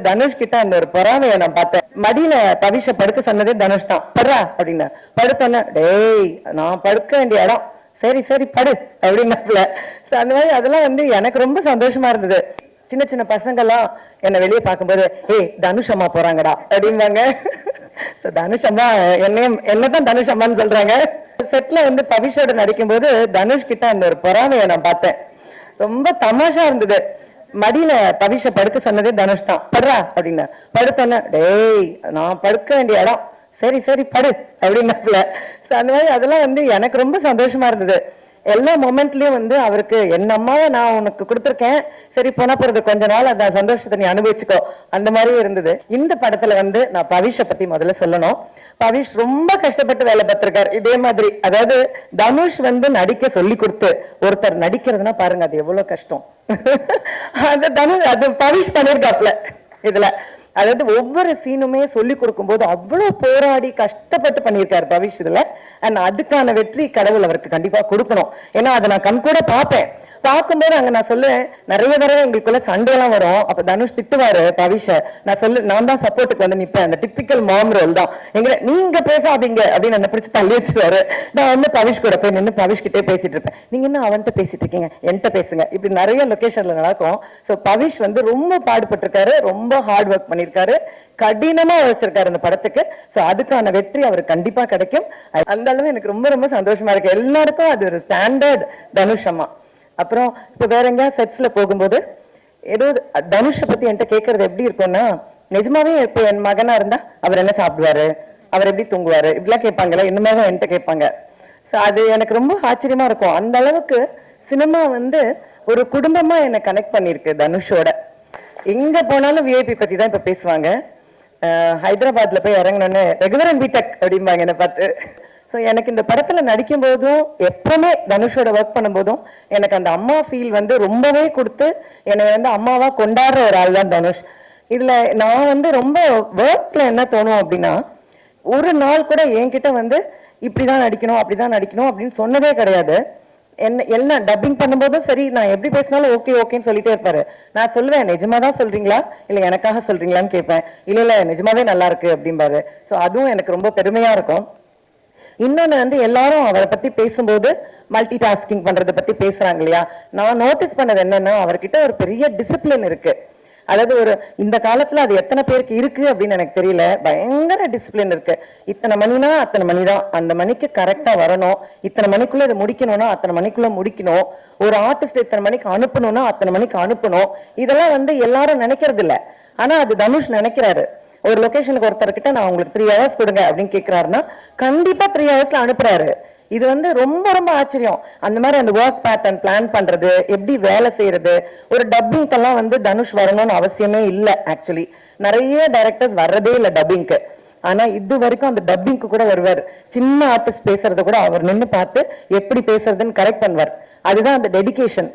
தனுஷ் கிட்ட அந்த ஒரு பொறாமையை நான் பார்த்தேன். மடியில பவிஷ படுக்க சொன்னதே தனுஷ் தான். படுறா அப்படின்னு படுத்தோன்னே, டேய் நான் படுக்க வேண்டிய இடம், சரி சரி படு அப்படின்னாப்புல. அந்த மாதிரி அதெல்லாம் வந்து எனக்கு ரொம்ப சந்தோஷமா இருந்தது. சின்ன சின்ன பசங்கள்லாம் என்னை வெளியே பார்க்கும்போது, ஏய் தனுஷ் அம்மா போறாங்கடா அப்படிம்பாங்க. தனுஷ் அம்மா என்னதான் தனுஷ் அம்மான்னு சொல்றாங்க. செட்ல வந்து பவிஷோட நடிக்கும் போது தனுஷ் கிட்ட அந்த ஒரு பொறாமையை நான் பார்த்தேன். ரொம்ப தமாஷா இருந்தது. மடியில பவிஷ படுக்க சொன்னதே தனுஷ் தான். படுறா அப்படின்னு படுத்தோன்னே, டேய் நான் படுக்க வேண்டிய இடம், சரி சரி படு அப்படின்னாப்புல. அந்த மாதிரி அதெல்லாம் வந்து எனக்கு ரொம்ப சந்தோஷமா இருந்தது. எல்லா மொமெண்ட்லயும் வந்து அவருக்கு என் அம்மாவை நான் உனக்கு கொடுத்துருக்கேன், சரி போனா போறது கொஞ்ச நாள் அந்த சந்தோஷத்தை நீ அனுபவிச்சுக்கோ, அந்த மாதிரியும் இருந்தது. இந்த படத்துல வந்து நான் பவிஷை பத்தி முதல்ல சொல்லணும். பவிஷ் ரொம்ப கஷ்டப்பட்டு வேலை பார்த்திருக்காரு இதே மாதிரி. அதாவது தனுஷ் வந்து நடிக்க சொல்லி கொடுத்து ஒருத்தர் நடிக்கிறதுனா பாருங்க அது எவ்வளவு கஷ்டம். அது பவிஷ் பண்ணிருக்காப்ல இதுல. அதாவது ஒவ்வொரு சீனுமே சொல்லி கொடுக்கும் போது அவ்வளவு போராடி கஷ்டப்பட்டு பண்ணியிருக்காரு பவிஷ் இதுல. அண்ட் அதுக்கான வெற்றி கடவுள் அவருக்கு கண்டிப்பா கொடுக்கணும். ஏன்னா அதை நான் கண் கூட பார்ப்பேன். பார்க்கும்போது அங்க நான் சொல்லுவேன், நிறைய தடவை எங்களுக்குள்ள சண்டை எல்லாம் வரும். அப்ப தனுஷ் திட்டுவாரு பவிஷ. நான் தான் சப்போர்ட்டுக்கு வந்து நிப்பேன். அந்த டிப்பிக்கல் மாம் ரோல் தான். நீங்க பேசாதீங்க அப்படின்னு என்ன பிடிச்சி தள்ளி வச்சுருவாரு. நான் வந்து பவிஷ் கூட போய் நின்று பவிஷ் கிட்டே பேசிட்டு இருப்பேன். நீங்க என்ன அவன்கிட்ட பேசிட்டு இருக்கீங்க, என்கிட்ட பேசுங்க, இப்படி நிறைய லொகேஷன்ல நடக்கும். சோ பவிஷ் வந்து ரொம்ப பாடுபட்டிருக்காரு, ரொம்ப ஹார்ட் ஒர்க் பண்ணிருக்காரு, கடினமா வச்சிருக்காரு இந்த படத்துக்கு. சோ அதுக்கான வெற்றி அவருக்கு கண்டிப்பா கிடைக்கும். அந்த அளவு எனக்கு ரொம்ப ரொம்ப சந்தோஷமா இருக்கு. எல்லாருக்கும் அது ஒரு ஸ்டாண்டர்ட் தனுஷ் அம்மா. அப்புறம் இப்ப வேற எங்கேயா செட்ஸ்ல போகும்போது ஏதோ தனுஷை பத்தி என்கிட்ட கேட்கறது எப்படி இருக்கும்னா, நிஜமாவே இப்ப என் மகனா இருந்தா அவர் என்ன சாப்பிடுவாரு, அவர் எப்படி தூங்குவாரு, இப்படிலாம் கேட்பாங்களே, இந்த மாதிரி என்கிட்ட கேட்பாங்க. அது எனக்கு ரொம்ப ஆச்சரியமா இருக்கும். அந்த அளவுக்கு சினிமா வந்து ஒரு குடும்பமா என்னை கனெக்ட் பண்ணிருக்கு தனுஷோட. எங்க போனாலும் விஐபி பத்தி தான் இப்ப பேசுவாங்க. ஹைதராபாத்ல போய் இறங்கினோன்னு ரெகுலரன் பிடெக் அப்படிம்பாங்க என்னை பார்த்து. ஸோ எனக்கு இந்த படத்துல நடிக்கும் போதும் எப்பவுமே தனுஷோட ஒர்க் பண்ணும் போதும் எனக்கு அந்த அம்மா ஃபீல் வந்து ரொம்பவே கொடுத்து என்னை வந்து அம்மாவா கொண்டாடுற ஒரு ஆள் தான் தனுஷ். இதுல நான் வந்து ரொம்ப ஒர்க்ல என்ன தோணும் அப்படின்னா, ஒரு நாள் கூட என்கிட்ட வந்து இப்படிதான் நடிக்கணும் அப்படிதான் நடிக்கணும் அப்படின்னு சொன்னதே கிடையாது. என்ன டப்பிங் பண்ணும்போதும் சரி, நான் எப்படி பேசினாலும் ஓகே ஓகேன்னு சொல்லிட்டே இருப்பாரு. நான் சொல்லுவேன், நிஜமாதான் சொல்றீங்களா இல்ல எனக்காக சொல்றீங்களான்னு கேட்பேன். இல்ல நிஜமாவே நல்லா இருக்கு அப்படிம்பாரு. ஸோ அதுவும் எனக்கு ரொம்ப பெருமையா இருக்கும். இன்னொன்னு வந்து எல்லாரும் அவரை பத்தி பேசும்போது மல்டி டாஸ்கிங் பண்றதை பத்தி பேசுறாங்க இல்லையா. நான் நோட்டீஸ் பண்ணது என்னன்னா, அவர்கிட்ட ஒரு பெரிய டிசிப்ளின் இருக்கு. அதாவது ஒரு இந்த காலத்துல அது எத்தனை பேருக்கு இருக்கு அப்படின்னு எனக்கு தெரியல. பயங்கர டிசிப்ளின் இருக்கு. இத்தனை மணினா அத்தனை மணிதான், அந்த மணிக்கு கரெக்டா வரணும், இத்தனை மணிக்குள்ள இதை முடிக்கணும்னா அத்தனை மணிக்குள்ள முடிக்கணும், ஒரு ஆர்டிஸ்ட் இத்தனை மணிக்கு அனுப்பணும்னா அத்தனை மணிக்கு அனுப்பணும். இதெல்லாம் வந்து எல்லாரும் நினைக்கிறது இல்ல. ஆனா அது தனுஷ் நினைக்கிறாரு. ஒரு லொகேஷனுக்கு ஒருத்தர்கிட்ட நான் உங்களுக்கு 3 hours கொடுங்க அப்படின்னு கேட்கிறாருன்னா கண்டிப்பா 3 hours அனுப்புறாரு. இது வந்து ரொம்ப ரொம்ப ஆச்சரியம். அந்த மாதிரி அந்த ஒர்க் பேட்டர்ன் பிளான் பண்றது, எப்படி வேலை செய்யறது. ஒரு டப்பிங்கெல்லாம் வந்து தனுஷ் வரணும்னு அவசியமே இல்லை. ஆக்சுவலி நிறைய டைரக்டர்ஸ் வர்றதே இல்லை டப்பிங்க்கு. ஆனா இது வரைக்கும் அந்த டப்பிங்க்கு கூட வருவார். சின்ன ஆர்டிஸ்ட் பேசுறத கூட அவர் நின்று பார்த்து எப்படி பேசுறதுன்னு கரெக்ட் பண்ணுவார். அதுதான் அந்த டெடிகேஷன்.